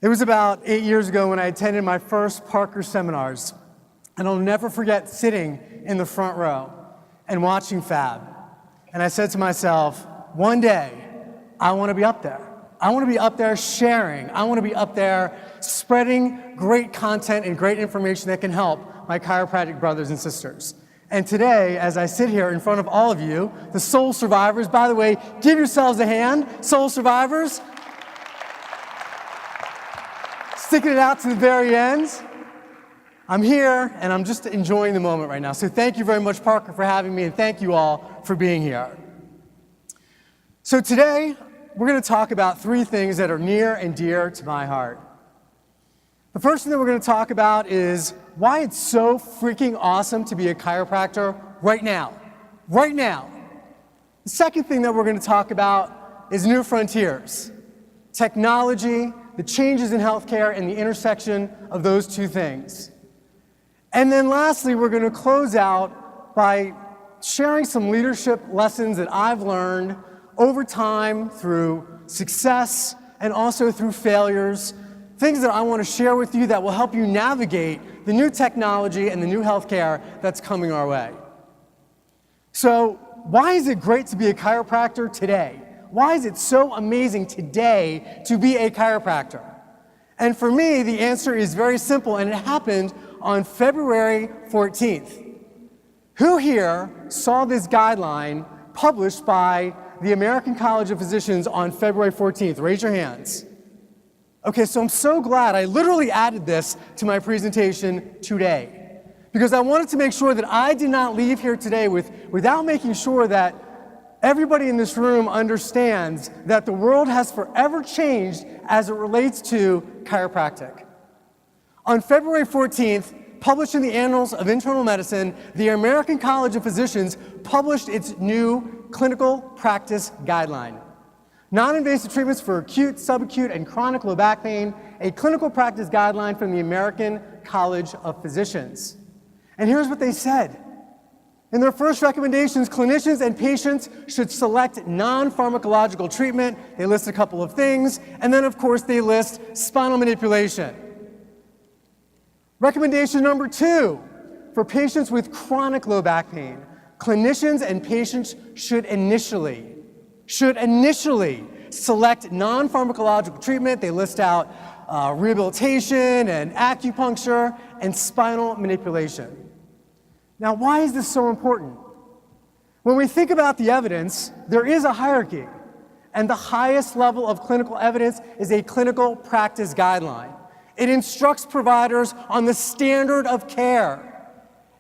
It was about 8 years ago when I attended my first Parker seminars, and I'll never forget sitting in the front row and watching Fab. And I said to myself, one day, I want to be up there. I want to be up there sharing. I want to be up there spreading great content and great information that can help my chiropractic brothers and sisters. And today, as I sit here in front of all of you, the soul survivors, by the way, give yourselves a hand, soul survivors. Sticking it out to the very end. I'm here, and I'm just enjoying the moment right now. So thank you very much, Parker, for having me, and thank you all for being here. So today, we're going to talk about three things that are near and dear to my heart. The first thing that we're going to talk about is why it's so freaking awesome to be a chiropractor right now. Right now. The second thing that we're going to talk about is new frontiers. Technology, the changes in healthcare, and the intersection of those two things. And then lastly, we're going to close out by sharing some leadership lessons that I've learned over time through success and also through failures, things that I want to share with you that will help you navigate the new technology and the new healthcare that's coming our way. So, why is it great to be a chiropractor today? Why is it so amazing today to be a chiropractor? And for me, the answer is very simple, and it happened on February 14th. Who here saw this guideline published by the American College of Physicians on February 14th? Raise your hands. Okay, so I'm so glad I literally added this to my presentation today, because I wanted to make sure that I did not leave here today without making sure that everybody in this room understands that the world has forever changed as it relates to chiropractic. On February 14th, published in the Annals of Internal Medicine, the American College of Physicians published its new clinical practice guideline. Non-invasive treatments for acute, subacute, and chronic low back pain, a clinical practice guideline from the American College of Physicians. And here's what they said. In their first recommendations, clinicians and patients should select non-pharmacological treatment. They list a couple of things, and then of course they list spinal manipulation. Recommendation number 2, for patients with chronic low back pain, clinicians and patients should initially select non-pharmacological treatment. They list out rehabilitation and acupuncture and spinal manipulation. Now, why is this so important? When we think about the evidence, there is a hierarchy, and the highest level of clinical evidence is a clinical practice guideline. It instructs providers on the standard of care.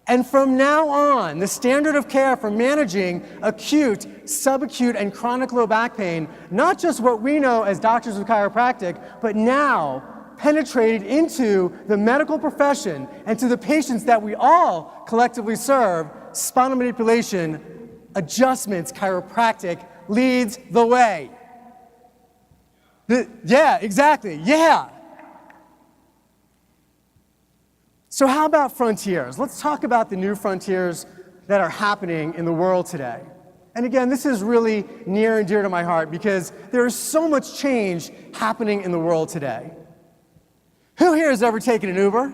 And from now on, the standard of care for managing acute, subacute, and chronic low back pain, not just what we know as doctors of chiropractic, but now penetrated into the medical profession and to the patients that we all collectively serve, spinal manipulation, adjustments, chiropractic leads the way. Yeah, exactly, yeah. So how about frontiers? Let's talk about the new frontiers that are happening in the world today. And again, this is really near and dear to my heart because there is so much change happening in the world today. Who here has ever taken an Uber?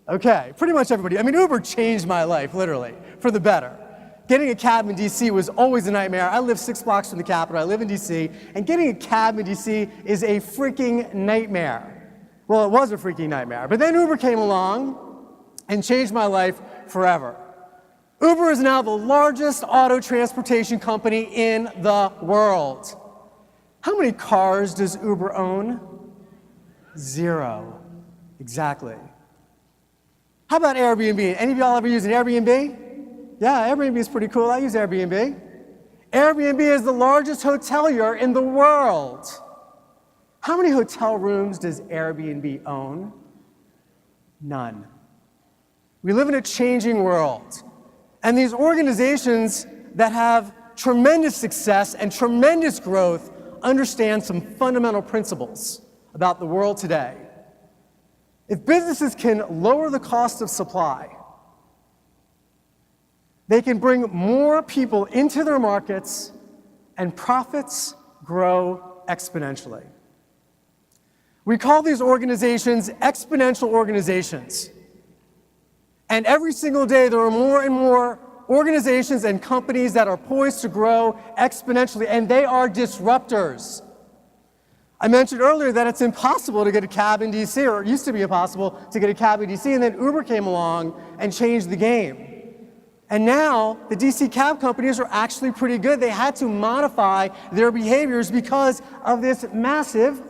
Okay, pretty much everybody. I mean, Uber changed my life, literally, for the better. Getting a cab in DC was always a nightmare. I live 6 blocks from the Capitol. I live in DC, and getting a cab in DC is a freaking nightmare. Well, it was a freaking nightmare. But then Uber came along and changed my life forever. Uber is now the largest auto transportation company in the world. How many cars does Uber own? 0. Exactly. How about Airbnb? Any of y'all ever use an Airbnb? Yeah, Airbnb is pretty cool. I use Airbnb. Airbnb is the largest hotelier in the world. How many hotel rooms does Airbnb own? None. We live in a changing world. And these organizations that have tremendous success and tremendous growth understand some fundamental principles about the world today. If businesses can lower the cost of supply, they can bring more people into their markets and profits grow exponentially. We call these organizations exponential organizations. And every single day, there are more and more organizations and companies that are poised to grow exponentially, and they are disruptors. I mentioned earlier that it's impossible to get a cab in DC, or it used to be impossible to get a cab in DC, and then Uber came along and changed the game. And now the DC cab companies are actually pretty good. They had to modify their behaviors because of this massive,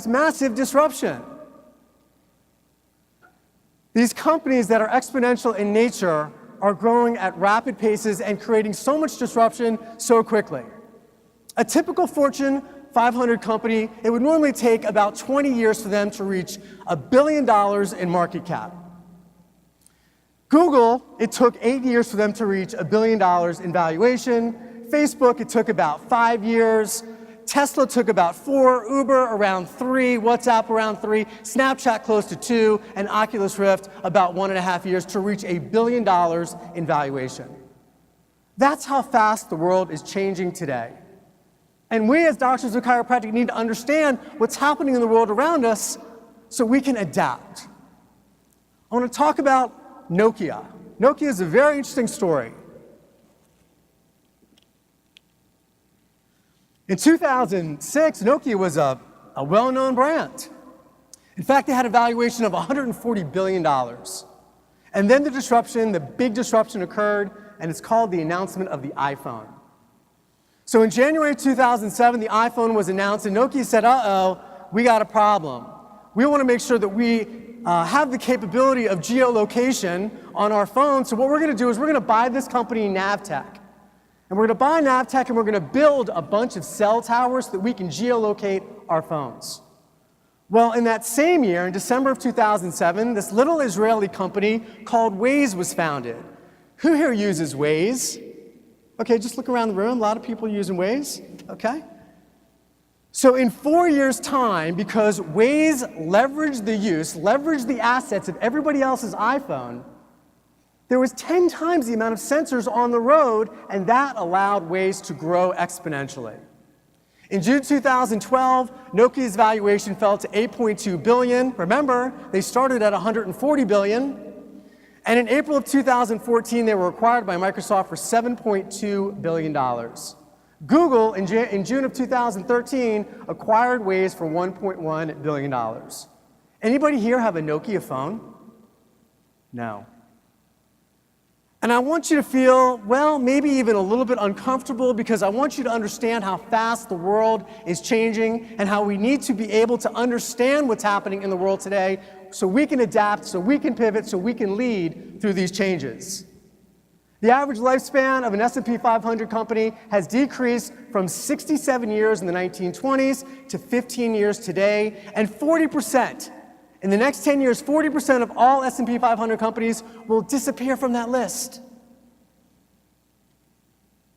massive disruption. These companies that are exponential in nature are growing at rapid paces and creating so much disruption so quickly. A typical Fortune 500 company, it would normally take about 20 years for them to reach $1 billion in market cap. Google, it took 8 years for them to reach $1 billion in valuation. Facebook, it took about 5 years. Tesla took about 4, Uber around 3, WhatsApp around 3, Snapchat close to 2, and Oculus Rift about 1.5 years to reach $1 billion in valuation. That's how fast the world is changing today. And we as doctors of chiropractic need to understand what's happening in the world around us so we can adapt. I want to talk about Nokia. Nokia is a very interesting story. In 2006, Nokia was a well-known brand. In fact, they had a valuation of $140 billion. And then the big disruption occurred, and it's called the announcement of the iPhone. So in January 2007, the iPhone was announced, and Nokia said, uh-oh, we got a problem. We want to make sure that we have the capability of geolocation on our phone. So what we're going to do is we're going to buy this company, Navtech. And we're going to buy Navtech, and we're going to build a bunch of cell towers so that we can geolocate our phones. Well, in that same year, in December of 2007, this little Israeli company called Waze was founded. Who here uses Waze? Okay, just look around the room. A lot of people using Waze. Okay. So in 4 years' time, because Waze leveraged the assets of everybody else's iPhone, there was 10 times the amount of sensors on the road, and that allowed Waze to grow exponentially. In June 2012, Nokia's valuation fell to $8.2 billion. Remember, they started at $140 billion. And in April of 2014, they were acquired by Microsoft for $7.2 billion. Google, in June of 2013, acquired Waze for $1.1 billion. Anybody here have a Nokia phone? No. And I want you to feel, well, maybe even a little bit uncomfortable, because I want you to understand how fast the world is changing and how we need to be able to understand what's happening in the world today so we can adapt, so we can pivot, so we can lead through these changes. The average lifespan of an S&P 500 company has decreased from 67 years in the 1920s to 15 years today, and 40%. In the next 10 years, 40% of all S&P 500 companies will disappear from that list.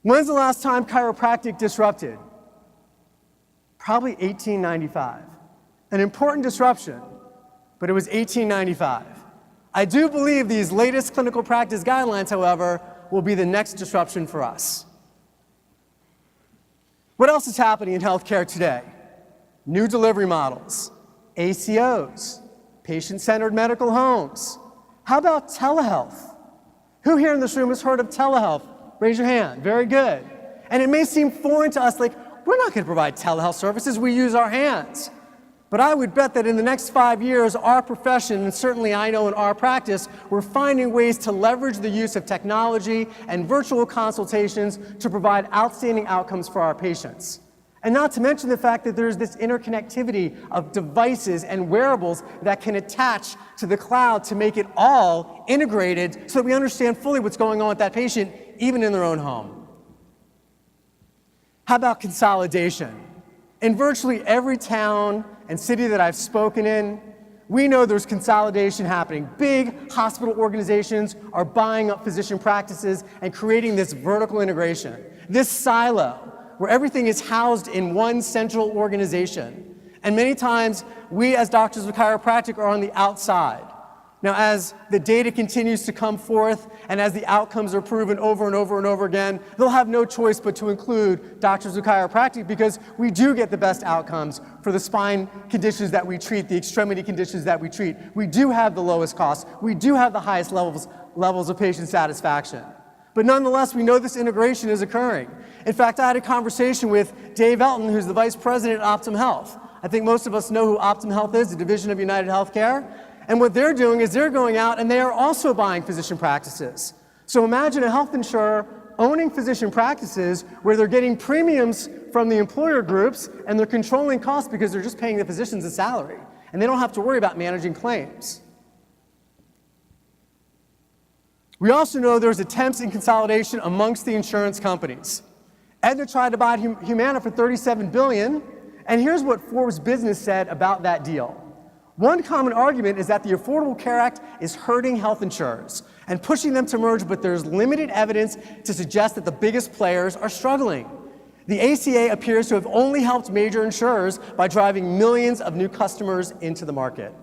When's the last time chiropractic disrupted? Probably 1895. An important disruption, but it was 1895. I do believe these latest clinical practice guidelines, however, will be the next disruption for us. What else is happening in healthcare today? New delivery models, ACOs, patient-centered medical homes. How about telehealth? Who here in this room has heard of telehealth? Raise your hand. Very good. And it may seem foreign to us, like, we're not going to provide telehealth services, we use our hands. But I would bet that in the next 5 years, our profession, and certainly I know in our practice, we're finding ways to leverage the use of technology and virtual consultations to provide outstanding outcomes for our patients. And not to mention the fact that there's this interconnectivity of devices and wearables that can attach to the cloud to make it all integrated so that we understand fully what's going on with that patient, even in their own home. How about consolidation? In virtually every town and city that I've spoken in, we know there's consolidation happening. Big hospital organizations are buying up physician practices and creating this vertical integration, this silo, where everything is housed in one central organization. And many times, we as doctors of chiropractic are on the outside. Now, as the data continues to come forth and as the outcomes are proven over and over and over again, they'll have no choice but to include doctors of chiropractic because we do get the best outcomes for the spine conditions that we treat, the extremity conditions that we treat. We do have the lowest costs. We do have the highest levels of patient satisfaction. But nonetheless, we know this integration is occurring. In fact, I had a conversation with Dave Elton, who's the vice president at Optum Health. I think most of us know who Optum Health is, the division of United Healthcare. And what they're doing is they're going out and they are also buying physician practices. So imagine a health insurer owning physician practices where they're getting premiums from the employer groups and they're controlling costs because they're just paying the physicians a salary. And they don't have to worry about managing claims. We also know there's attempts in consolidation amongst the insurance companies. Aetna tried to buy Humana for $37 billion, and here's what Forbes Business said about that deal. One common argument is that the Affordable Care Act is hurting health insurers and pushing them to merge, but there's limited evidence to suggest that the biggest players are struggling. The ACA appears to have only helped major insurers by driving millions of new customers into the market.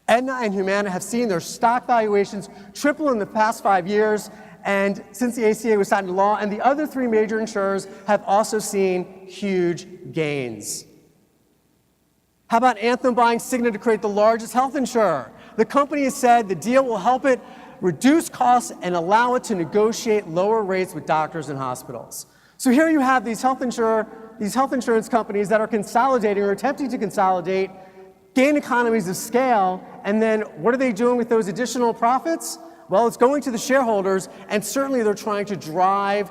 Aetna and Humana have seen their stock valuations triple in the past 5 years, and since the ACA was signed into law, and the other 3 major insurers have also seen huge gains. How about Anthem buying Cigna to create the largest health insurer? The company has said the deal will help it reduce costs and allow it to negotiate lower rates with doctors and hospitals. So here you have these health insurance companies that are consolidating or attempting to consolidate, gain economies of scale, and then what are they doing with those additional profits? Well, it's going to the shareholders, and certainly they're trying to drive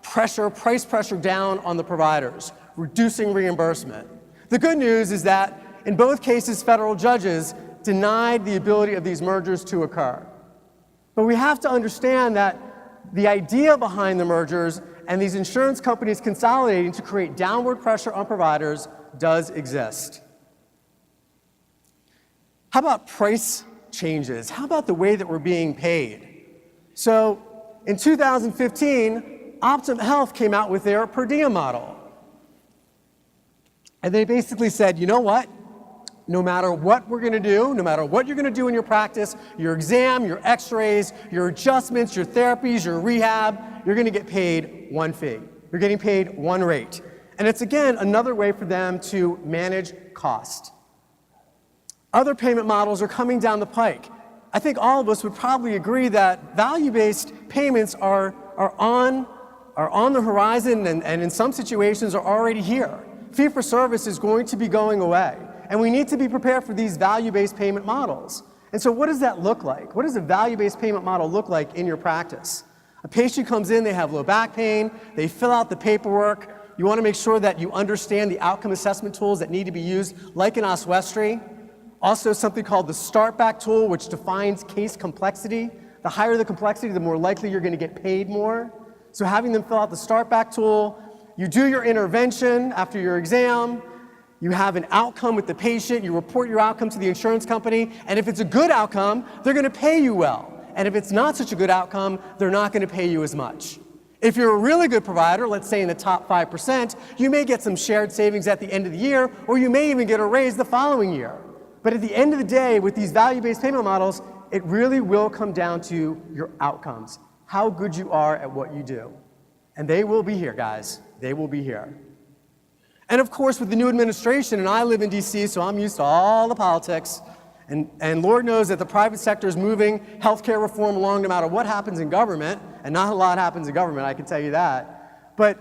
price pressure down on the providers, reducing reimbursement. The good news is that in both cases, federal judges denied the ability of these mergers to occur. But we have to understand that the idea behind the mergers and these insurance companies consolidating to create downward pressure on providers does exist. How about price changes? How about the way that we're being paid? So in 2015, Optum Health came out with their per diem model. And they basically said, you know what? No matter what we're going to do, no matter what you're going to do in your practice, your exam, your x-rays, your adjustments, your therapies, your rehab, you're going to get paid one fee. You're getting paid one rate. And it's, again, another way for them to manage cost. Other payment models are coming down the pike. I think all of us would probably agree that value-based payments are on the horizon and in some situations are already here. Fee-for-service is going to be going away. And we need to be prepared for these value-based payment models. And so what does that look like? What does a value-based payment model look like in your practice? A patient comes in, they have low back pain, they fill out the paperwork. You want to make sure that you understand the outcome assessment tools that need to be used, like in Oswestry. Also something called the Start Back tool, which defines case complexity. The higher the complexity, the more likely you're going to get paid more. So having them fill out the Start Back tool, you do your intervention after your exam, you have an outcome with the patient, you report your outcome to the insurance company, and if it's a good outcome, they're going to pay you well. And if it's not such a good outcome, they're not going to pay you as much. If you're a really good provider, let's say in the top 5%, you may get some shared savings at the end of the year, or you may even get a raise the following year. But at the end of the day, with these value-based payment models, it really will come down to your outcomes, how good you are at what you do. And they will be here, guys. They will be here. And of course, with the new administration, and I live in DC, so I'm used to all the politics, and Lord knows that the private sector is moving healthcare reform along no matter what happens in government, and not a lot happens in government, I can tell you that. But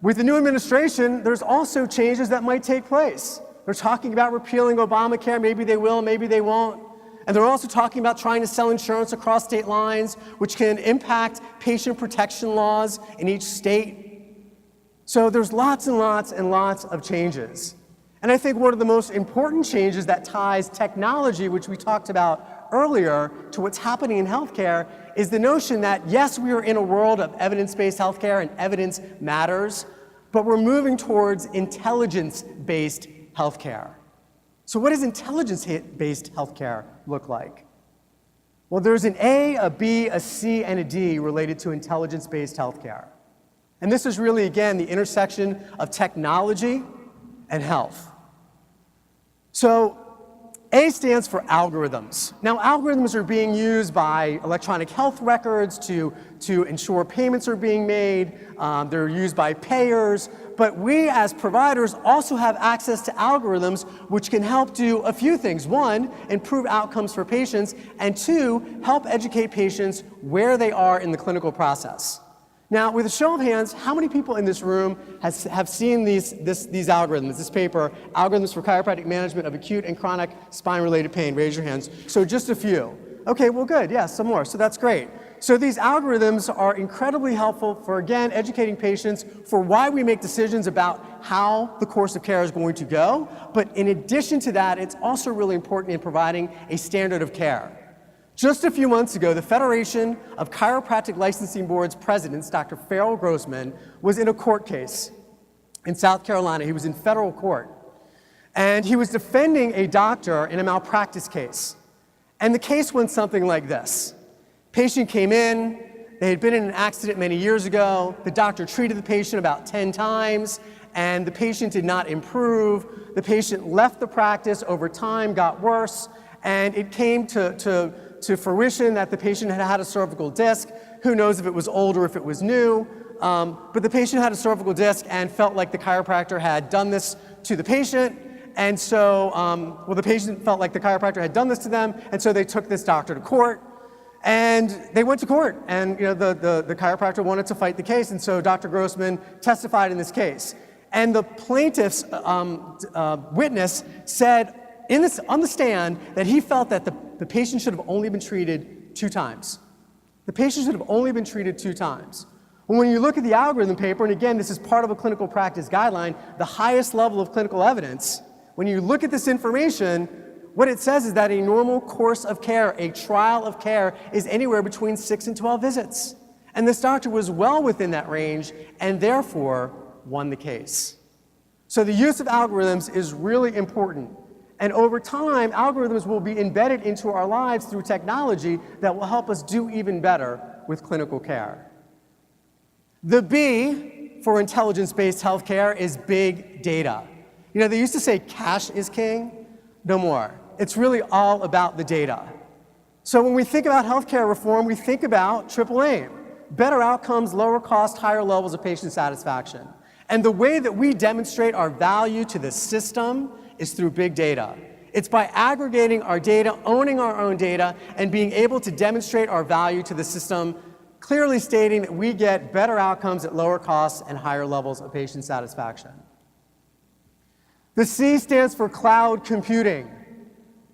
with the new administration, there's also changes that might take place. They're talking about repealing Obamacare, maybe they will, maybe they won't. And they're also talking about trying to sell insurance across state lines, which can impact patient protection laws in each state. So there's lots and lots and lots of changes. And I think one of the most important changes that ties technology, which we talked about earlier, to what's happening in healthcare is the notion that, yes, we are in a world of evidence-based healthcare and evidence matters, but we're moving towards intelligence-based healthcare. So what does intelligence-based healthcare look like? Well, there's an A, a B, a C, and a D related to intelligence-based healthcare. And this is really, again, the intersection of technology and health. So A stands for algorithms. Now, algorithms are being used by electronic health records to ensure payments are being made. They're used by payers. But we as providers also have access to algorithms which can help do a few things. One, improve outcomes for patients, and two, help educate patients where they are in the clinical process. Now, with a show of hands, how many people in this room have seen these algorithms, this paper, Algorithms for Chiropractic Management of Acute and Chronic Spine-Related Pain? Raise your hands. So just a few. Okay, well good, yeah, some more, so that's great. So these algorithms are incredibly helpful for, again, educating patients for why we make decisions about how the course of care is going to go. But in addition to that, it's also really important in providing a standard of care. Just a few months ago, the Federation of Chiropractic Licensing Board's president, Dr. Farrell Grossman, was in a court case in South Carolina. He was in federal court. And he was defending a doctor in a malpractice case. And the case went something like this. Patient came in, they had been in an accident many years ago, the doctor treated the patient about 10 times, and the patient did not improve. The patient left the practice over time, got worse, and it came to fruition that the patient had had a cervical disc. Who knows if it was old or if it was new, but the patient had a cervical disc and felt like the chiropractor had done this to the patient. And so, the patient felt like the chiropractor had done this to them, and so they took this doctor to court. And they went to court, and the chiropractor wanted to fight the case, and so Dr. Grossman testified in this case. And the plaintiff's witness said on the stand that he felt that the patient should have only been treated 2 times. The patient should have only been treated 2 times. Well, when you look at the algorithm paper, and again, this is part of a clinical practice guideline, the highest level of clinical evidence, when you look at this information, what it says is that a normal course of care, a trial of care, is anywhere between 6 and 12 visits. And this doctor was well within that range and therefore won the case. So the use of algorithms is really important. And over time, algorithms will be embedded into our lives through technology that will help us do even better with clinical care. The B for intelligence-based healthcare is big data. They used to say cash is king. No more. It's really all about the data. So when we think about healthcare reform, we think about triple aim: better outcomes, lower cost, higher levels of patient satisfaction. And the way that we demonstrate our value to the system is through big data. It's by aggregating our data, owning our own data, and being able to demonstrate our value to the system, clearly stating that we get better outcomes at lower costs and higher levels of patient satisfaction. The C stands for cloud computing.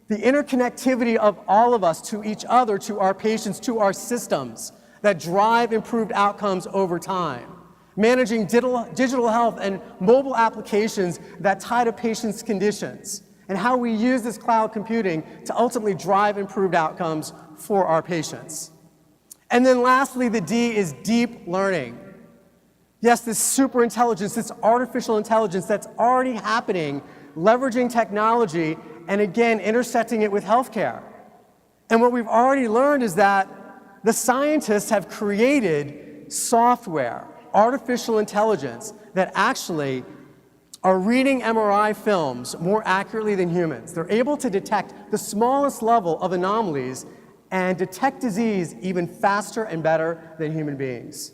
The interconnectivity of all of us to each other, to our patients, to our systems that drive improved outcomes over time. Managing digital health and mobile applications that tie to patients' conditions, and how we use this cloud computing to ultimately drive improved outcomes for our patients. And then lastly, the D is deep learning. Yes, this super intelligence, this artificial intelligence that's already happening, leveraging technology, and again, intersecting it with healthcare. And what we've already learned is that the scientists have created software, artificial intelligence, that actually are reading MRI films more accurately than humans. They're able to detect the smallest level of anomalies and detect disease even faster and better than human beings.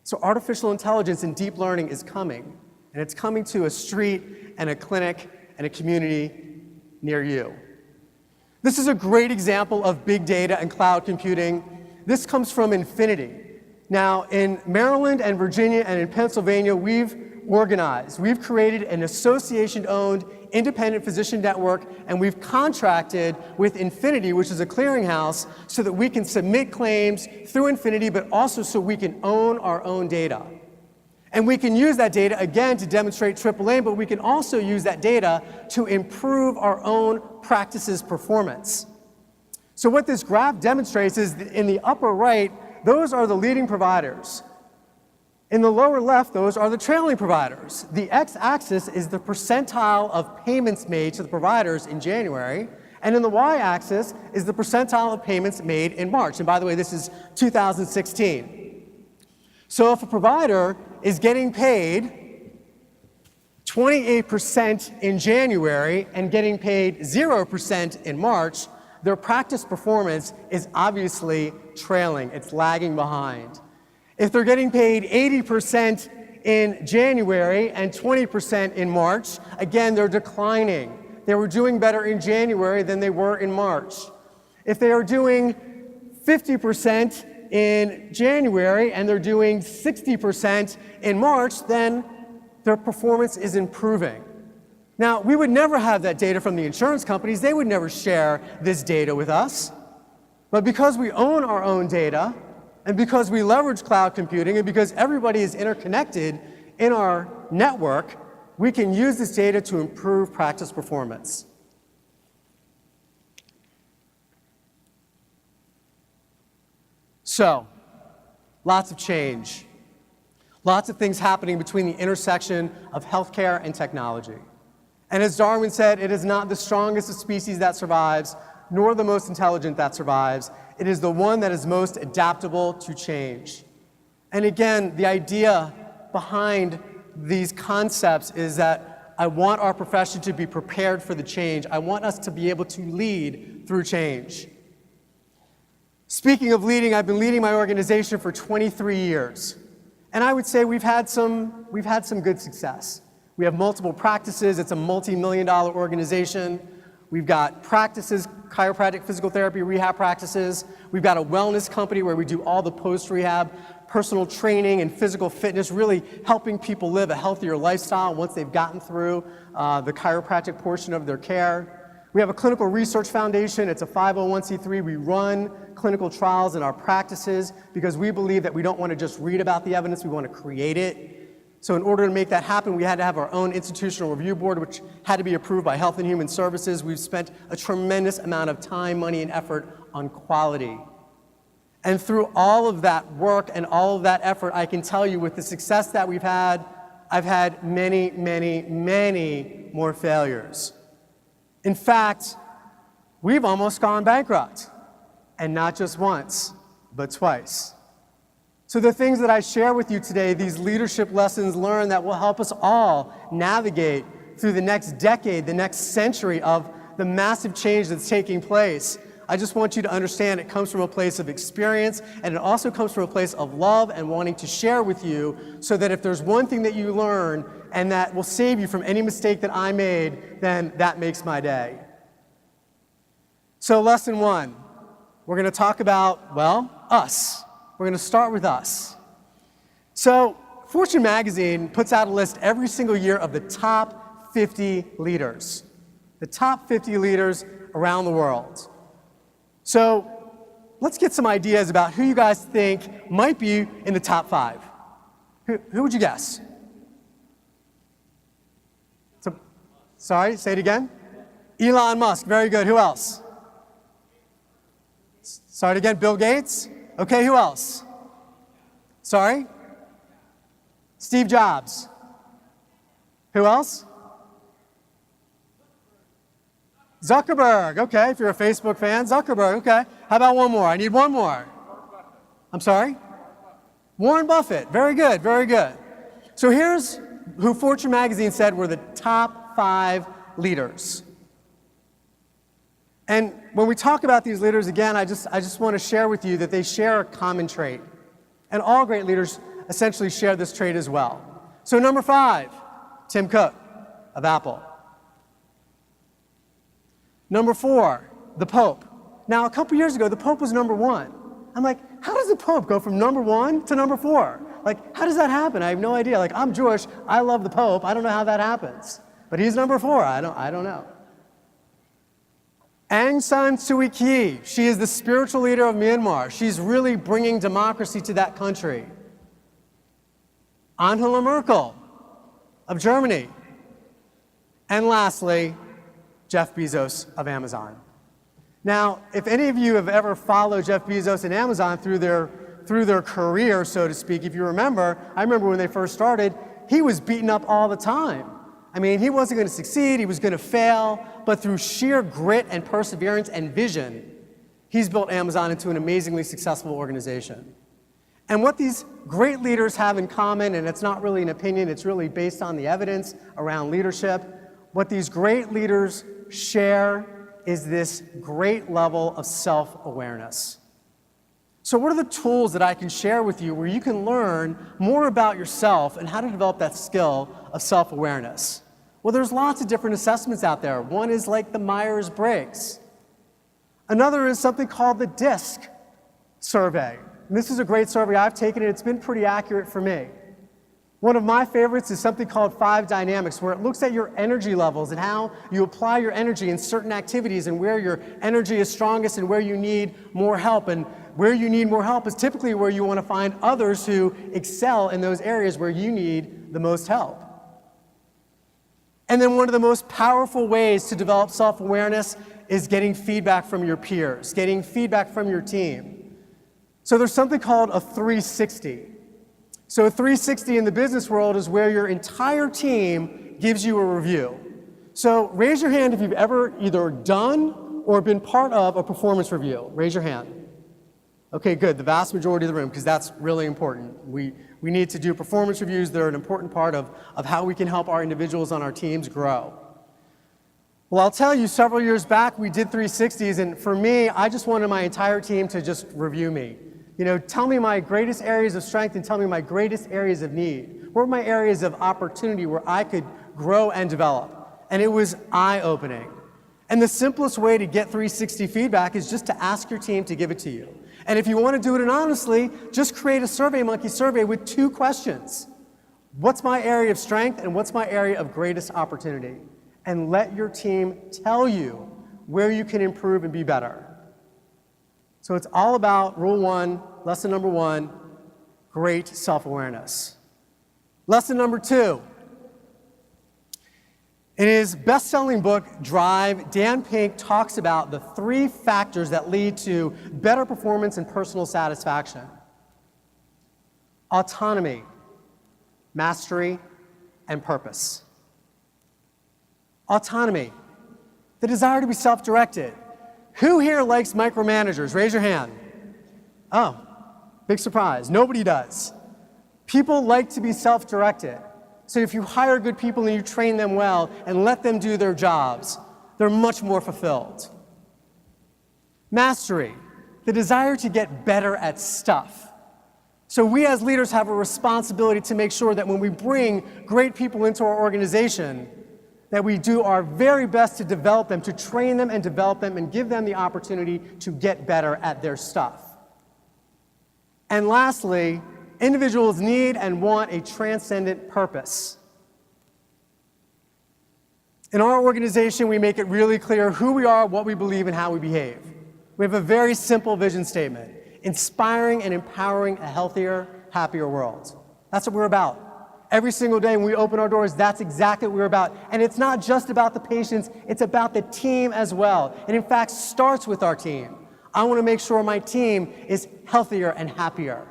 So artificial intelligence and deep learning is coming, and it's coming to a street and a clinic and a community near you. This is a great example of big data and cloud computing. This comes from Infinity. Now, in Maryland and Virginia and in Pennsylvania, we've created an association-owned independent physician network, and we've contracted with Infinity, which is a clearinghouse, so that we can submit claims through Infinity, but also so we can own our own data. And we can use that data, again, to demonstrate triple aim, but we can also use that data to improve our own practice's performance. So what this graph demonstrates is that in the upper right, those are the leading providers. In the lower left, those are the trailing providers. The x-axis is the percentile of payments made to the providers in January, and in the y-axis is the percentile of payments made in March. And by the way, this is 2016. So if a provider is getting paid 28% in January, and getting paid 0% in March, their practice performance is obviously trailing. It's lagging behind. If they're getting paid 80% in January and 20% in March, again, they're declining. They were doing better in January than they were in March. If they are doing 50% in January and they're doing 60% in March, then their performance is improving. Now, we would never have that data from the insurance companies. They would never share this data with us. But because we own our own data, and because we leverage cloud computing, and because everybody is interconnected in our network, we can use this data to improve practice performance. So, lots of change. Lots of things happening between the intersection of healthcare and technology. And as Darwin said, it is not the strongest of species that survives, nor the most intelligent that survives. It is the one that is most adaptable to change. And again, the idea behind these concepts is that I want our profession to be prepared for the change. I want us to be able to lead through change. Speaking of leading, I've been leading my organization for 23 years. And I would say we've had some good success. We have multiple practices. It's a multi-million-dollar organization. We've got practices, chiropractic, physical therapy, rehab practices. We've got a wellness company where we do all the post-rehab, personal training and physical fitness, really helping people live a healthier lifestyle once they've gotten through the chiropractic portion of their care. We have a clinical research foundation. It's a 501c3. We run clinical trials in our practices because we believe that we don't want to just read about the evidence, we want to create it. So in order to make that happen, we had to have our own institutional review board, which had to be approved by Health and Human Services. We've spent a tremendous amount of time, money, and effort on quality. And through all of that work and all of that effort, I can tell you with the success that we've had, I've had many, many, many more failures. In fact, we've almost gone bankrupt, and not just once, but twice. So the things that I share with you today, these leadership lessons learned that will help us all navigate through the next decade, the next century of the massive change that's taking place. I just want you to understand it comes from a place of experience, and it also comes from a place of love and wanting to share with you so that if there's one thing that you learn and that will save you from any mistake that I made, then that makes my day. So lesson one, we're going to talk about, well, us. We're going to start with us. So Fortune magazine puts out a list every single year of the top 50 leaders. The top 50 leaders around the world. So let's get some ideas about who you guys think might be in the top 5. Who would you guess? Sorry, say it again. Elon Musk, very good. Who else? Sorry again, Bill Gates? Okay, who else? Sorry? Steve Jobs. Who else? Zuckerberg, okay, if you're a Facebook fan, Zuckerberg, okay. How about one more? I need one more. I'm sorry? Warren Buffett, very good, very good. So here's who Fortune magazine said were the top 5 leaders. And when we talk about these leaders, again, I just want to share with you that they share a common trait. And all great leaders essentially share this trait as well. So number 5, Tim Cook of Apple. Number 4, the Pope. Now, a couple years ago, the Pope was number 1. I'm like, how does the Pope go from number 1 to number 4? Like, how does that happen? I have no idea. Like, I'm Jewish, I love the Pope, I don't know how that happens. But he's number 4, I don't know. Aung San Suu Kyi, she is the spiritual leader of Myanmar. She's really bringing democracy to that country. Angela Merkel of Germany. And lastly, Jeff Bezos of Amazon. Now, if any of you have ever followed Jeff Bezos and Amazon through their career, so to speak, if you remember, I remember when they first started, he was beaten up all the time. I mean, he wasn't going to succeed, he was going to fail, but through sheer grit and perseverance and vision, he's built Amazon into an amazingly successful organization. And what these great leaders have in common, and it's not really an opinion, it's really based on the evidence around leadership, what these great leaders share is this great level of self-awareness. So what are the tools that I can share with you where you can learn more about yourself and how to develop that skill of self-awareness? Well, there's lots of different assessments out there. One is like the Myers-Briggs. Another is something called the DISC survey. And this is a great survey. I've taken it. It's been pretty accurate for me. One of my favorites is something called 5 Dynamics, where it looks at your energy levels and how you apply your energy in certain activities and where your energy is strongest and where you need more help. And where you need more help is typically where you want to find others who excel in those areas where you need the most help. And then one of the most powerful ways to develop self-awareness is getting feedback from your peers, getting feedback from your team. So there's something called a 360. So a 360 in the business world is where your entire team gives you a review. So raise your hand if you've ever either done or been part of a performance review. Raise your hand. Okay, good. The vast majority of the room, because that's really important. We need to do performance reviews. They're an important part of how we can help our individuals on our teams grow. Well, I'll tell you, several years back, we did 360s, and for me, I just wanted my entire team to just review me. You know, tell me my greatest areas of strength and tell me my greatest areas of need. What were my areas of opportunity where I could grow and develop? And it was eye-opening. And the simplest way to get 360 feedback is just to ask your team to give it to you. And if you want to do it anonymously, just create a SurveyMonkey survey with 2 questions. What's my area of strength and what's my area of greatest opportunity? And let your team tell you where you can improve and be better. So it's all about rule 1, lesson number 1, great self-awareness. Lesson number 2. In his best-selling book, Drive, Dan Pink talks about the 3 factors that lead to better performance and personal satisfaction: autonomy, mastery, and purpose. Autonomy, the desire to be self-directed. Who here likes micromanagers? Raise your hand. Oh, big surprise. Nobody does. People like to be self-directed. So if you hire good people and you train them well and let them do their jobs, they're much more fulfilled. Mastery, the desire to get better at stuff. So we as leaders have a responsibility to make sure that when we bring great people into our organization, that we do our very best to develop them, to train them and develop them and give them the opportunity to get better at their stuff. And lastly, individuals need and want a transcendent purpose. In our organization, we make it really clear who we are, what we believe, and how we behave. We have a very simple vision statement: inspiring and empowering a healthier, happier world. That's what we're about. Every single day when we open our doors, that's exactly what we're about. And it's not just about the patients, it's about the team as well. And in fact, starts with our team. I want to make sure my team is healthier and happier.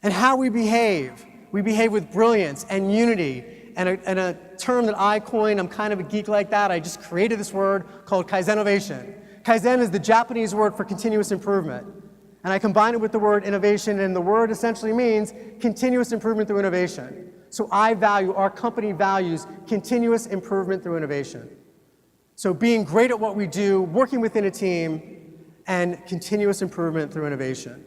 And how we behave with brilliance and unity, and a term that I coined. I'm kind of a geek like that. I just created this word called Kaizenovation. Kaizen is the Japanese word for continuous improvement. And I combine it with the word innovation, and the word essentially means continuous improvement through innovation. So our company values continuous improvement through innovation. So being great at what we do, working within a team, and continuous improvement through innovation.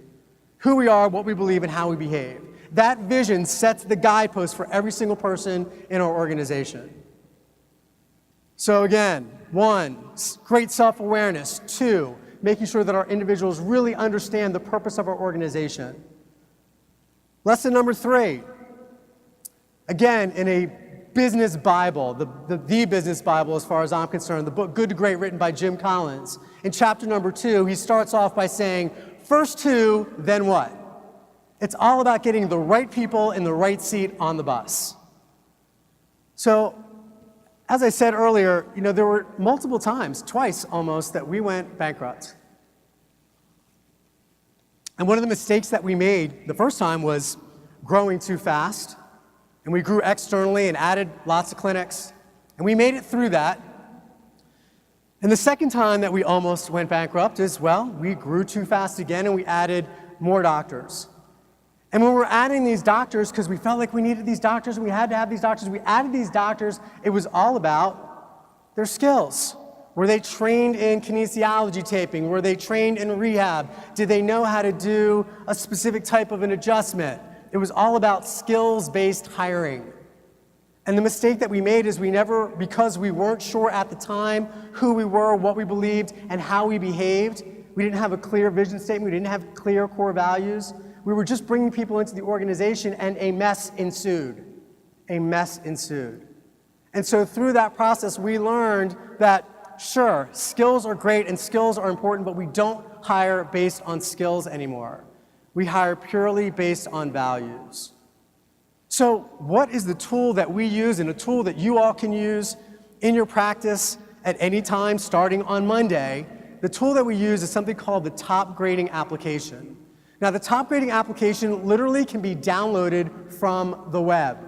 Who we are, what we believe, and how we behave. That vision sets the guidepost for every single person in our organization. So again, 1, great self-awareness. 2, making sure that our individuals really understand the purpose of our organization. Lesson number 3, again, in a business Bible, the business Bible as far as I'm concerned, the book Good to Great, written by Jim Collins. In chapter number 2, he starts off by saying, first 2, then what? It's all about getting the right people in the right seat on the bus. So, as I said earlier, there were multiple times, twice almost, that we went bankrupt. And one of the mistakes that we made the first time was growing too fast. And we grew externally and added lots of clinics. And we made it through that. And the second time that we almost went bankrupt is, well, we grew too fast again and we added more doctors. And when we're adding these doctors, because we felt like we needed these doctors and we had to have these doctors, we added these doctors, it was all about their skills. Were they trained in kinesiology taping? Were they trained in rehab? Did they know how to do a specific type of an adjustment? It was all about skills-based hiring. And the mistake that we made is we never, because we weren't sure at the time who we were, what we believed, and how we behaved, we didn't have a clear vision statement, we didn't have clear core values. We were just bringing people into the organization and a mess ensued. A mess ensued. And so through that process, we learned that, sure, skills are great and skills are important, but we don't hire based on skills anymore. We hire purely based on values. So what is the tool that we use and a tool that you all can use in your practice at any time starting on Monday? The tool that we use is something called the top grading application. Now, the top grading application literally can be downloaded from the web.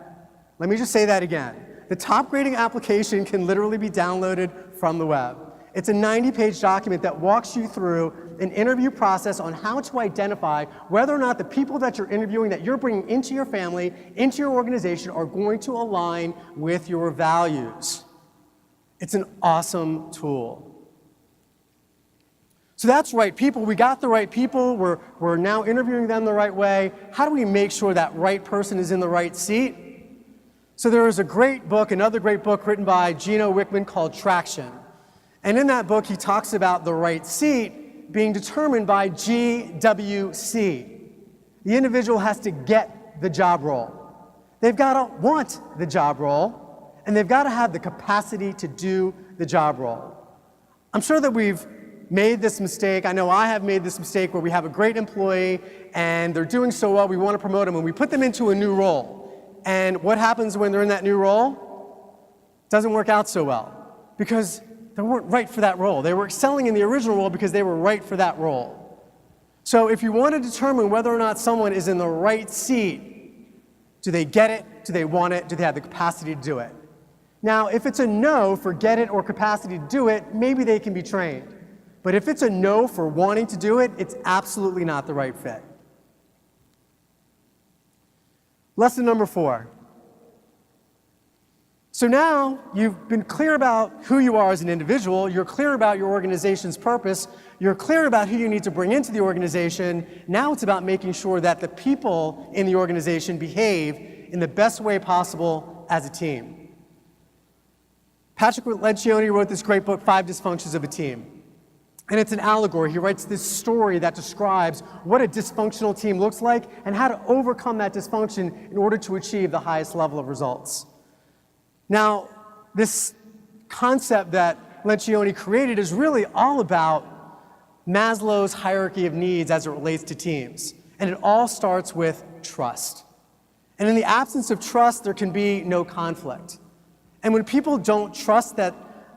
Let me just say that again. The top grading application can literally be downloaded from the web. It's a 90-page document that walks you through an interview process on how to identify whether or not the people that you're interviewing, that you're bringing into your family, into your organization, are going to align with your values. It's an awesome tool. So that's right people. We got the right people. We're now interviewing them the right way. How do we make sure that right person is in the right seat? So there is a great book, another great book written by Gino Wickman called Traction. And in that book, he talks about the right seat being determined by GWC. The individual has to get the job role. They've got to want the job role, and they've got to have the capacity to do the job role. I'm sure that we've made this mistake. I know I have made this mistake where we have a great employee and they're doing so well, we want to promote them, and we put them into a new role. And what happens when they're in that new role? It doesn't work out so well because they weren't right for that role. They were excelling in the original role because they were right for that role. So if you want to determine whether or not someone is in the right seat, do they get it? Do they want it? Do they have the capacity to do it? Now, if it's a no for get it or capacity to do it, maybe they can be trained. But if it's a no for wanting to do it, it's absolutely not the right fit. Lesson number 4. So now you've been clear about who you are as an individual, you're clear about your organization's purpose, you're clear about who you need to bring into the organization. Now it's about making sure that the people in the organization behave in the best way possible as a team. Patrick Lencioni wrote this great book, 5 Dysfunctions of a Team. And it's an allegory. He writes this story that describes what a dysfunctional team looks like and how to overcome that dysfunction in order to achieve the highest level of results. Now, this concept that Lencioni created is really all about Maslow's hierarchy of needs as it relates to teams. And it all starts with trust. And in the absence of trust, there can be no conflict. And when people don't trust that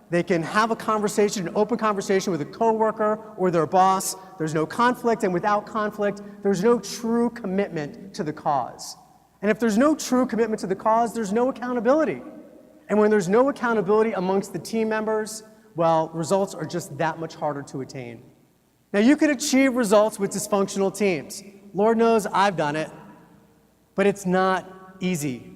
they can have a conversation, an open conversation with a coworker or their boss, there's no conflict, and without conflict, there's no true commitment to the cause. And if there's no true commitment to the cause, there's no accountability. And when there's no accountability amongst the team members, well, results are just that much harder to attain. Now, you can achieve results with dysfunctional teams. Lord knows I've done it, but it's not easy.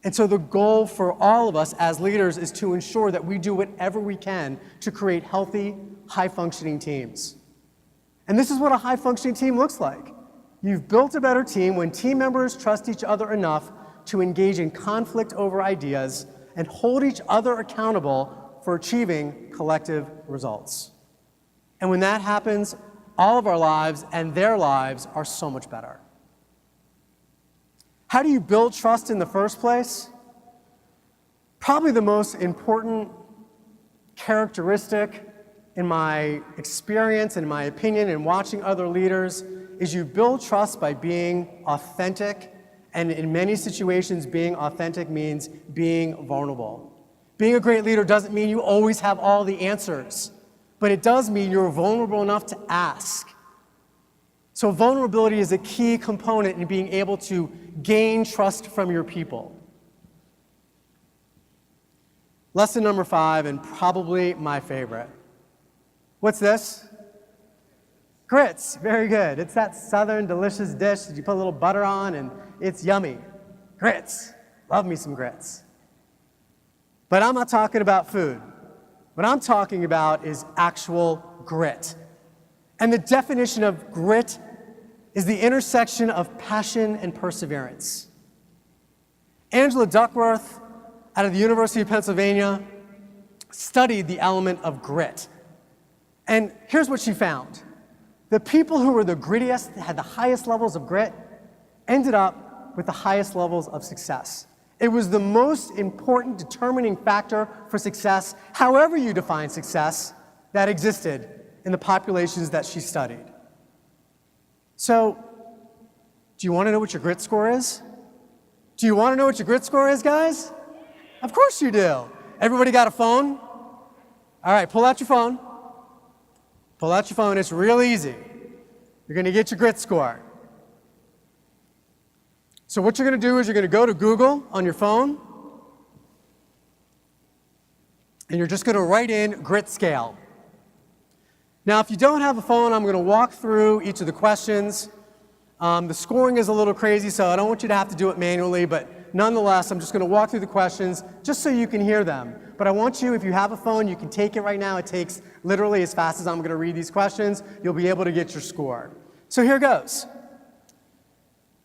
And so the goal for all of us as leaders is to ensure that we do whatever we can to create healthy, high-functioning teams. And this is what a high-functioning team looks like. You've built a better team when team members trust each other enough to engage in conflict over ideas and hold each other accountable for achieving collective results. And when that happens, all of our lives and their lives are so much better. How do you build trust in the first place? Probably the most important characteristic in my experience and in my opinion in watching other leaders is you build trust by being authentic, and in many situations being authentic means being vulnerable. Being a great leader doesn't mean you always have all the answers, but it does mean you're vulnerable enough to ask. So vulnerability is a key component in being able to gain trust from your people. Lesson number 5, and probably my favorite. What's this? Grits, very good. It's that southern delicious dish that you put a little butter on and it's yummy. Grits, love me some grits. But I'm not talking about food. What I'm talking about is actual grit. And the definition of grit is the intersection of passion and perseverance. Angela Duckworth, out of the University of Pennsylvania, studied the element of grit. And here's what she found. The people who were the grittiest, had the highest levels of grit, ended up with the highest levels of success. It was the most important determining factor for success, however you define success, that existed in the populations that she studied. So, do you want to know what your grit score is? Do you want to know what your grit score is, guys? Of course you do. Everybody got a phone? All right, pull out your phone. Pull out your phone. It's real easy. You're going to get your grit score. So what you're going to do is you're going to go to Google on your phone, and you're just going to write in grit scale. Now, if you don't have a phone, I'm going to walk through each of the questions. The scoring is a little crazy, so I don't want you to have to do it manually, but nonetheless, I'm just going to walk through the questions just so you can hear them. But I want you, if you have a phone, you can take it right now. It takes literally as fast as I'm going to read these questions. You'll be able to get your score. So here goes.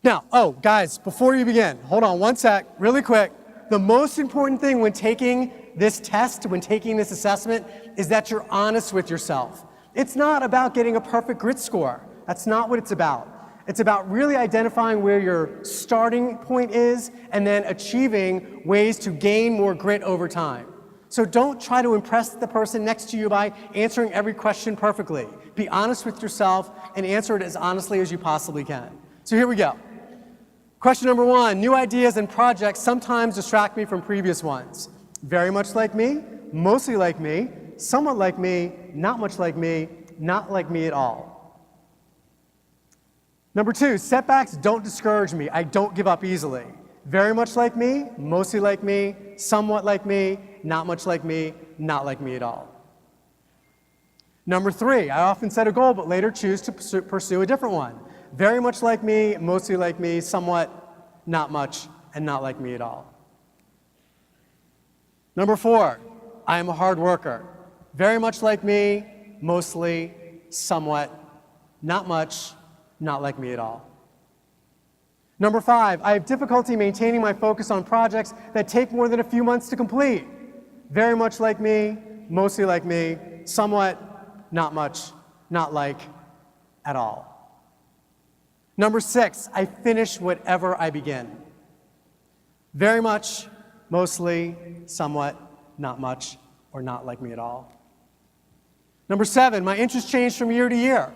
Now, guys, before you begin, hold on one sec, really quick. The most important thing when taking this test, when taking this assessment, is that you're honest with yourself. It's not about getting a perfect grit score. That's not what it's about. It's about really identifying where your starting point is and then achieving ways to gain more grit over time. So don't try to impress the person next to you by answering every question perfectly. Be honest with yourself and answer it as honestly as you possibly can. So here we go. Question number 1, new ideas and projects sometimes distract me from previous ones. Very much like me, mostly like me, somewhat like me, not much like me, not like me at all. Number 2, setbacks don't discourage me. I don't give up easily. Very much like me, mostly like me, somewhat like me, not much like me, not like me at all. Number 3, I often set a goal but later choose to pursue a different one. Very much like me, mostly like me, somewhat, not much, and not like me at all. Number 4, I am a hard worker. Very much like me, mostly, somewhat, not much, not like me at all. Number 5, I have difficulty maintaining my focus on projects that take more than a few months to complete. Very much like me, mostly like me, somewhat, not much, not like at all. Number 6, I finish whatever I begin. Very much, mostly, somewhat, not much, or not like me at all. Number 7, my interests change from year to year.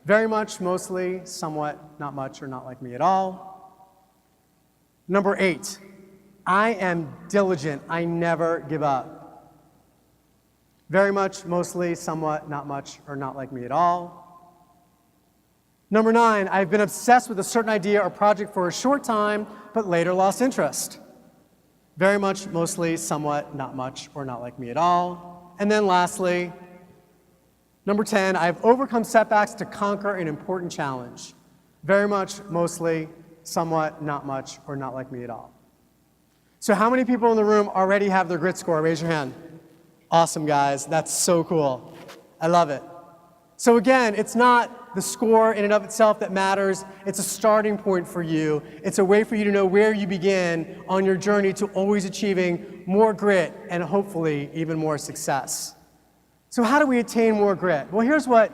Very much, mostly, somewhat, not much, or not like me at all. Number 8, I am diligent. I never give up. Very much, mostly, somewhat, not much, or not like me at all. Number 9, I've been obsessed with a certain idea or project for a short time, but later lost interest. Very much, mostly, somewhat, not much, or not like me at all. And then lastly, number 10, I've overcome setbacks to conquer an important challenge. Very much, mostly, somewhat, not much, or not like me at all. So how many people in the room already have their grit score? Raise your hand. Awesome, guys. That's so cool. I love it. So again, it's not the score in and of itself that matters. It's a starting point for you. It's a way for you to know where you begin on your journey to always achieving more grit and hopefully even more success. So how do we attain more grit? Well, here's what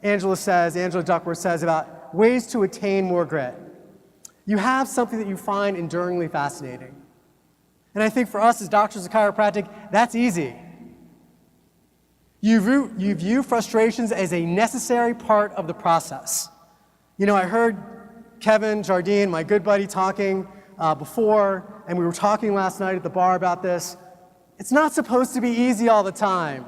Angela Duckworth says about ways to attain more grit. You have something that you find enduringly fascinating. And I think for us as doctors of chiropractic, that's easy. You view frustrations as a necessary part of the process. You know, I heard Kevin Jardine, my good buddy, talking before, and we were talking last night at the bar about this. It's not supposed to be easy all the time.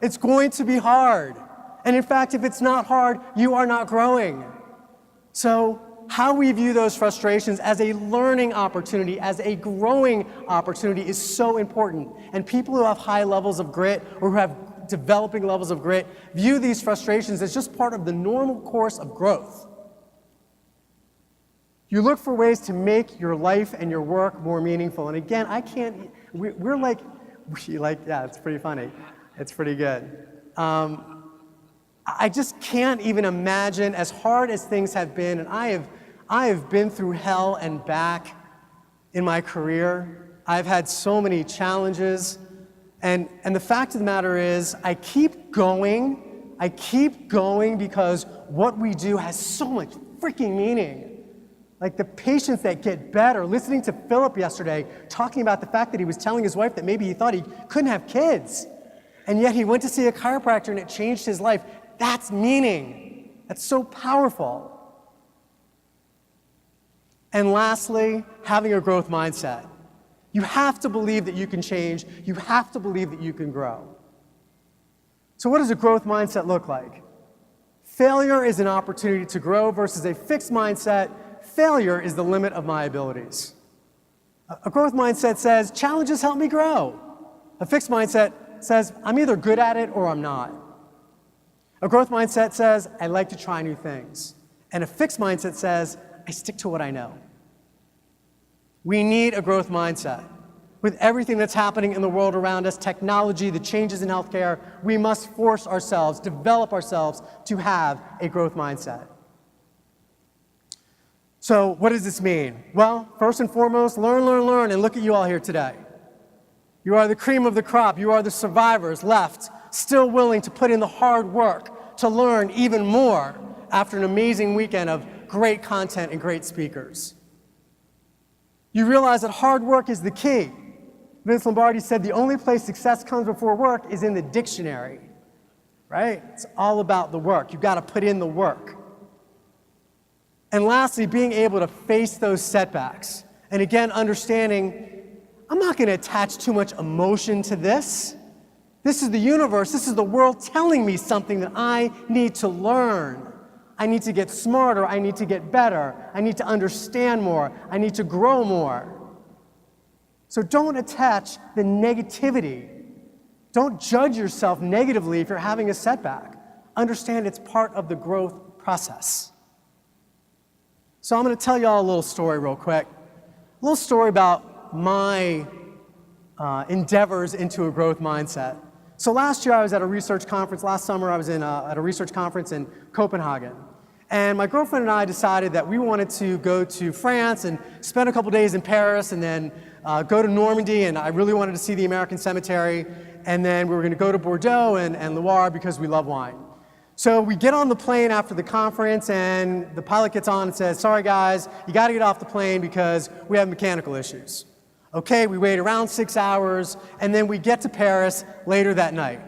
It's going to be hard. And in fact, if it's not hard, you are not growing. So how we view those frustrations as a learning opportunity, as a growing opportunity is so important. And people who have high levels of grit or who have developing levels of grit. View these frustrations as just part of the normal course of growth. You look for ways to make your life and your work more meaningful. And again, we're like, yeah, it's pretty funny. It's pretty good. I just can't even imagine, as hard as things have been, and I have been through hell and back in my career. I've had so many challenges. And the fact of the matter is, I keep going because what we do has so much freaking meaning. Like the patients that get better, listening to Philip yesterday, talking about the fact that he was telling his wife that maybe he thought he couldn't have kids. And yet he went to see a chiropractor and it changed his life. That's meaning. That's so powerful. And lastly, having a growth mindset. You have to believe that you can change. You have to believe that you can grow. So what does a growth mindset look like? Failure is an opportunity to grow versus a fixed mindset. Failure is the limit of my abilities. A growth mindset says, challenges help me grow. A fixed mindset says, I'm either good at it or I'm not. A growth mindset says, I like to try new things. And a fixed mindset says, I stick to what I know. We need a growth mindset. With everything that's happening in the world around us, technology, the changes in healthcare, we must force ourselves, develop ourselves to have a growth mindset. So what does this mean? Well, first and foremost, learn, and look at you all here today. You are the cream of the crop. You are the survivors left, still willing to put in the hard work to learn even more after an amazing weekend of great content and great speakers. You realize that hard work is the key. Vince Lombardi said the only place success comes before work is in the dictionary, right? It's all about the work. You've got to put in the work. And lastly, being able to face those setbacks. And again, understanding, I'm not going to attach too much emotion to this. This is the universe, this is the world telling me something that I need to learn. I need to get smarter, I need to get better, I need to understand more, I need to grow more. So don't attach the negativity. Don't judge yourself negatively if you're having a setback. Understand it's part of the growth process. So I'm going to tell you all a little story real quick. A little story about my endeavors into a growth mindset. So last year I was at a research conference. Last summer I was at a research conference in Copenhagen. And my girlfriend and I decided that we wanted to go to France and spend a couple days in Paris and then go to Normandy, and I really wanted to see the American Cemetery. And then we were going to go to Bordeaux and Loire because we love wine. So we get on the plane after the conference, and the pilot gets on and says, sorry guys, you got to get off the plane because we have mechanical issues. Okay, we wait around 6 hours, and then we get to Paris later that night.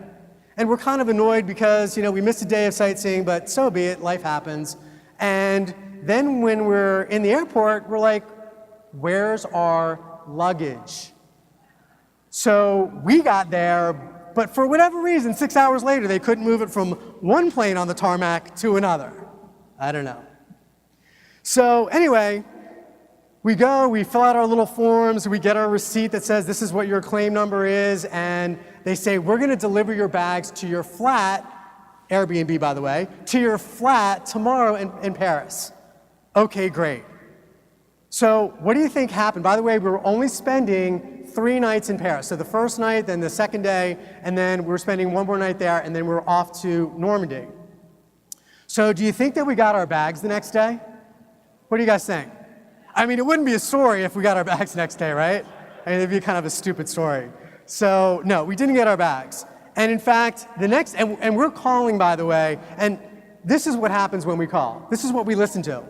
And we're kind of annoyed because, we missed a day of sightseeing, but so be it, life happens. And then when we're in the airport, we're like, where's our luggage? So we got there, but for whatever reason, 6 hours later, they couldn't move it from one plane on the tarmac to another. I don't know. So anyway, we go, we fill out our little forms, we get our receipt that says this is what your claim number is, and they say, we're going to deliver your bags to your flat, Airbnb by the way, to your flat tomorrow in Paris. Okay, great. So what do you think happened? By the way, we were only spending 3 nights in Paris. So the first night, then the second day, and then we were spending one more night there, and then we were off to Normandy. So do you think that we got our bags the next day? What do you guys think? I mean, it wouldn't be a story if we got our bags the next day, right? I mean, it'd be kind of a stupid story. So no, we didn't get our bags. And in fact, and we're calling, by the way, and this is what happens when we call. This is what we listen to.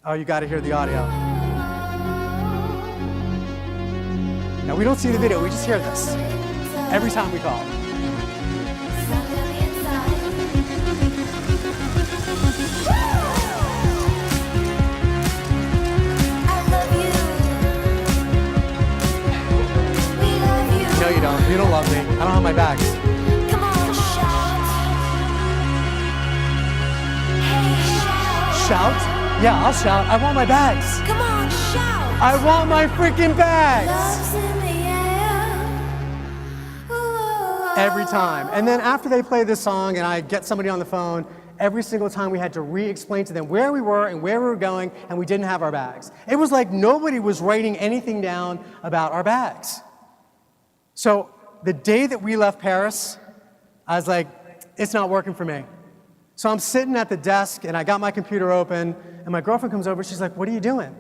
Oh, you got to hear the audio. Now, we don't see the video, we just hear this every time we call. No, you don't. You don't love me. I don't have my bags. Come on, shout. Shout? Yeah, I'll shout. I want my bags. Come on, shout. I want my freaking bags. Love's in the air. Ooh, Every time. And then after they play this song and I get somebody on the phone, every single time we had to re-explain to them where we were and where we were going, and we didn't have our bags. It was like nobody was writing anything down about our bags. So the day that we left Paris, I was like, it's not working for me. So I'm sitting at the desk and I got my computer open and my girlfriend comes over, she's like, what are you doing?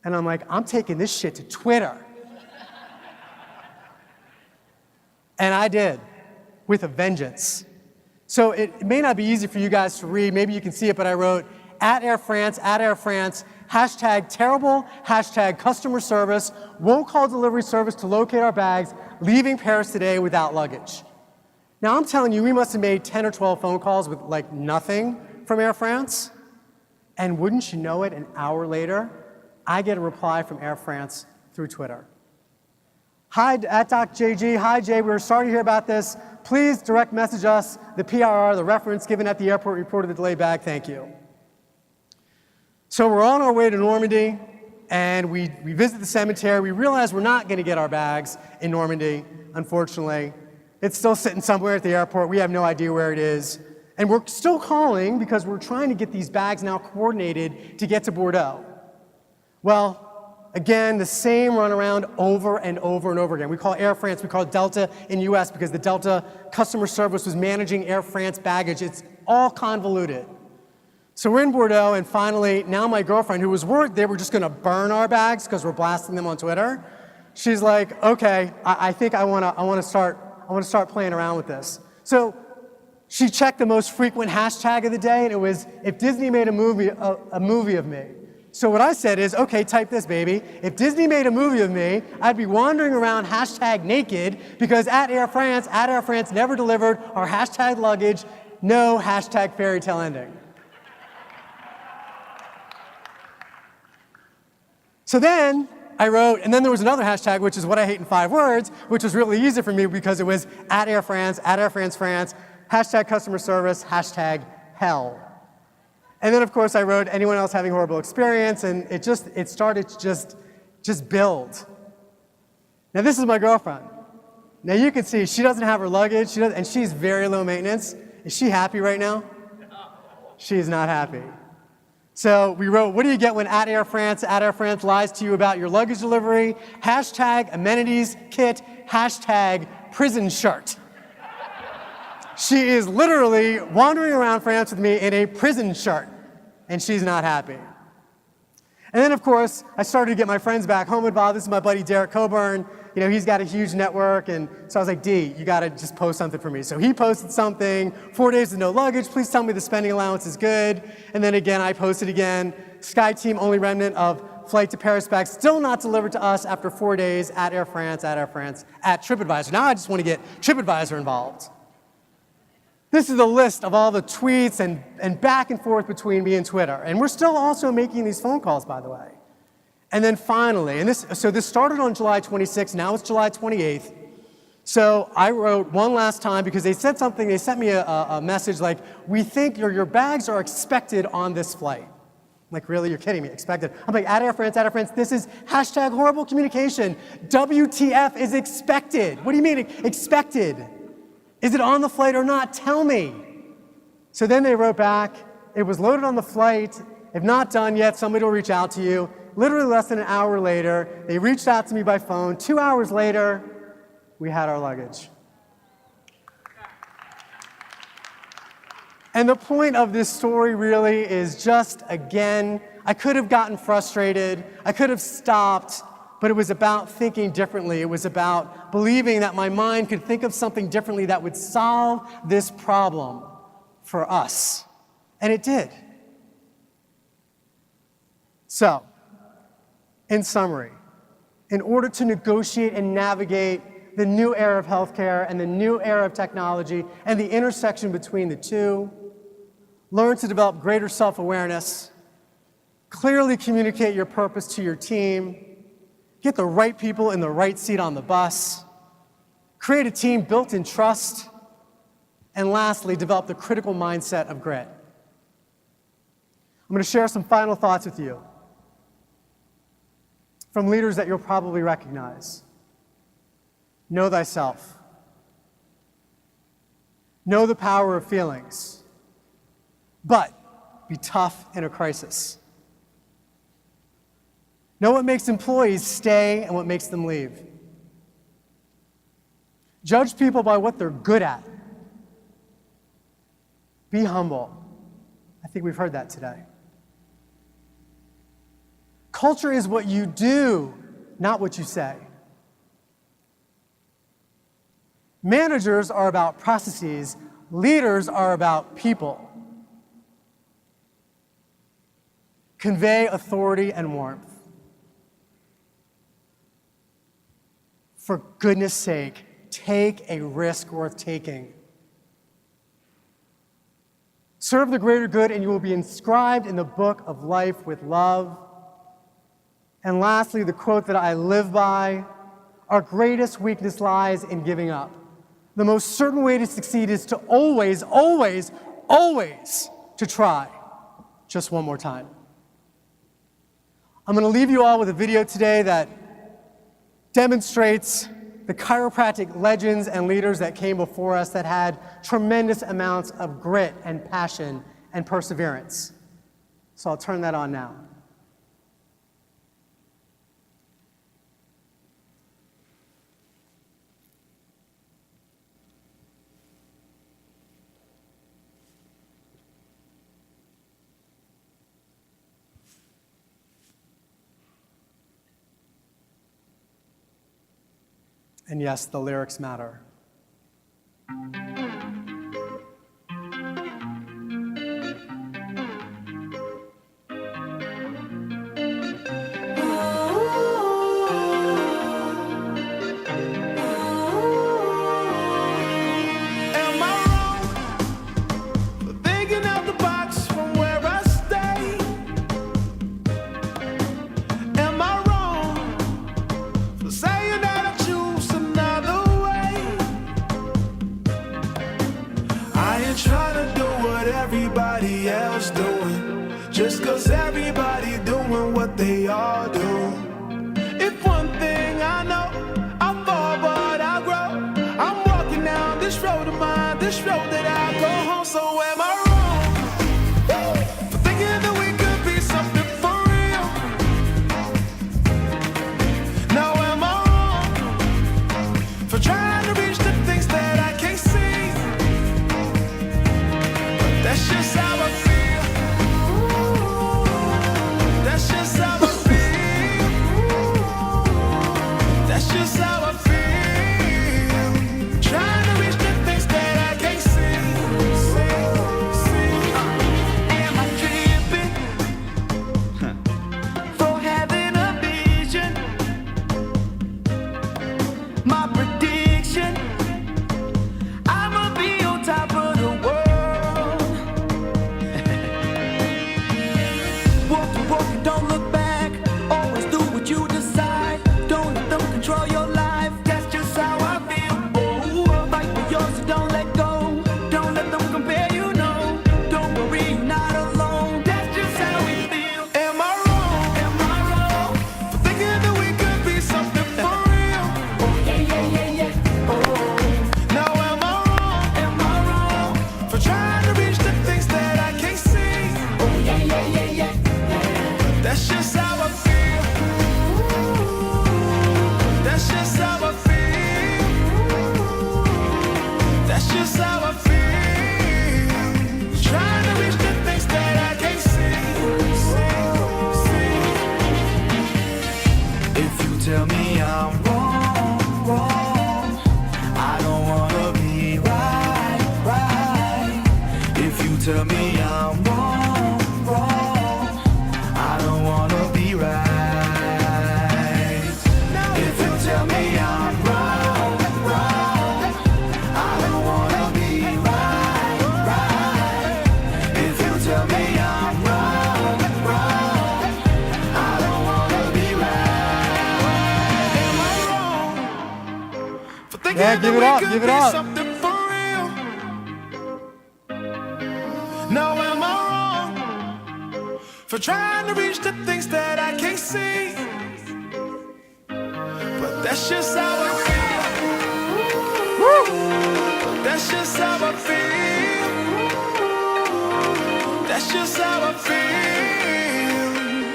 And I'm like, I'm taking this shit to Twitter. And I did, with a vengeance. So it may not be easy for you guys to read, maybe you can see it, but I wrote, at Air France, hashtag terrible, hashtag customer service, won't call delivery service to locate our bags, leaving Paris today without luggage. Now I'm telling you, we must have made 10 or 12 phone calls with like nothing from Air France. And wouldn't you know it, an hour later, I get a reply from Air France through Twitter. Hi, at DocJG, hi Jay, we were sorry to hear about this. Please direct message us the PRR, the reference given at the airport reported the delayed bag, thank you. So we're on our way to Normandy, and we visit the cemetery. We realize we're not gonna get our bags in Normandy, unfortunately. It's still sitting somewhere at the airport. We have no idea where it is. And we're still calling because we're trying to get these bags now coordinated to get to Bordeaux. Well, again, the same runaround over and over and over again. We call Air France, we call it Delta in US because the Delta customer service was managing Air France baggage. It's all convoluted. So we're in Bordeaux, and finally, now my girlfriend, who was worried they were just gonna burn our bags because we're blasting them on Twitter, she's like, okay, I think I wanna start playing around with this. So she checked the most frequent hashtag of the day, and it was, if Disney made a movie of me. So what I said is, okay, type this, baby. If Disney made a movie of me, I'd be wandering around hashtag naked because at Air France never delivered our hashtag luggage, no hashtag fairy tale ending. So then I wrote, and then there was another hashtag, which is what I hate in 5 words, which was really easy for me because it was at Air France, hashtag customer service, hashtag hell. And then, of course, I wrote, anyone else having a horrible experience, and it started to just build. Now, this is my girlfriend. Now, you can see she doesn't have her luggage, and she's very low maintenance. Is she happy right now? She's not happy. So we wrote, what do you get when at Air France lies to you about your luggage delivery? Hashtag amenities kit, hashtag prison shirt. She is literally wandering around France with me in a prison shirt, and she's not happy. And then, of course, I started to get my friends back home involved. This is my buddy Derek Coburn. You know, he's got a huge network, and so I was like, D, you gotta just post something for me. So he posted something, 4 days with no luggage, please tell me the spending allowance is good. And then again, I posted again, Sky Team only remnant of flight to Paris bags still not delivered to us after 4 days at Air France, at TripAdvisor. Now I just wanna get TripAdvisor involved. This is a list of all the tweets and back and forth between me and Twitter. And we're still also making these phone calls, by the way. And then finally, so this started on July 26th, now it's July 28th. So I wrote one last time because they said something, they sent me a message like, we think your bags are expected on this flight. I'm like, really, you're kidding me, expected. I'm like, at Air France, this is hashtag horrible communication. WTF is expected. What do you mean expected? Is it on the flight or not? Tell me. So then they wrote back, it was loaded on the flight. If not done yet, somebody will reach out to you. Literally less than an hour later, they reached out to me by phone. 2 hours later, we had our luggage. And the point of this story really is just, again, I could have gotten frustrated. I could have stopped. But it was about thinking differently. It was about believing that my mind could think of something differently that would solve this problem for us. And it did. So, in summary, in order to negotiate and navigate the new era of healthcare and the new era of technology and the intersection between the two, learn to develop greater self-awareness, clearly communicate your purpose to your team, get the right people in the right seat on the bus, create a team built in trust, and lastly, develop the critical mindset of grit. I'm going to share some final thoughts with you from leaders that you'll probably recognize. Know thyself. Know the power of feelings, but be tough in a crisis. Know what makes employees stay and what makes them leave. Judge people by what they're good at. Be humble. I think we've heard that today. Culture is what you do, not what you say. Managers are about processes. Leaders are about people. Convey authority and warmth. For goodness sake, take a risk worth taking. Serve the greater good, and you will be inscribed in the book of life with love. And lastly, the quote that I live by: our greatest weakness lies in giving up. The most certain way to succeed is to always, always, always to try. Just one more time. I'm going to leave you all with a video today that demonstrates the chiropractic legends and leaders that came before us that had tremendous amounts of grit and passion and perseverance. So I'll turn that on now. And yes, the lyrics matter. Everybody else doing, just 'cause everybody doing what they all do. If one thing I know, I fall but I grow. I'm walking down this road of mine, this road that I go home. So am I wrong for thinking that we could be something for real? Now am I wrong for trying to reach the things that I can't see? That's just how I feel. That's just how I feel. That's just how I feel. Trying to reach the things that I can't see. Am I tripping for having a vision? My prediction, I'ma be on top of the world. Don't look back, always do what you decide. Don't let them control your life, that's just how I feel. Oh, fight for yours, so don't let go. Don't let them compare, you know. Don't worry, you're not alone, that's just how we feel. Am I wrong? Am I wrong for thinking that we could be something for real? Oh, yeah, yeah, yeah, yeah. Oh, now am I wrong? Am I wrong for trying to reach the things that I can't see? Oh, yeah, yeah, yeah, yeah. That's just how I feel. That's just how I feel. That's just how I feel. Trying to reach the things that I can't see. If you tell me I'm wrong, I don't wanna be right. If you tell me I'm wrong, I don't wanna be right. If you tell me I'm wrong, I don't wanna be right. If you tell me I'm wrong, I don't wanna be right. Am I wrong for thinking Yeah, give that it we up, could give it be up. something for real? Now am I wrong for trying to reach the things that I can't see? But that's just how I feel. That's just how I feel. That's just how I feel.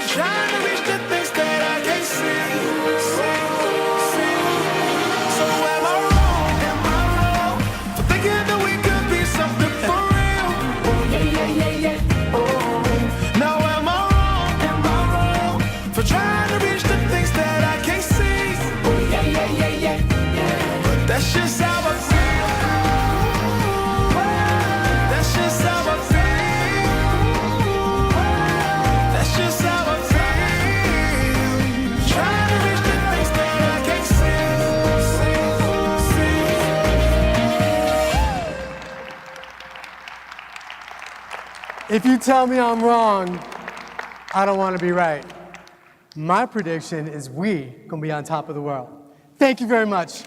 Trying to reach the things that I can't see. So am I wrong? Am I wrong for thinking that we could be something for real? Oh yeah. Oh. Now am I wrong for trying to reach the things that I can't see? Oh yeah. But that's just how I feel. That's just how I feel. That's just how I feel. Trying to reach the things that I can't see. If you tell me I'm wrong, I don't want to be right. My prediction is we gonna be on top of the world. Thank you very much.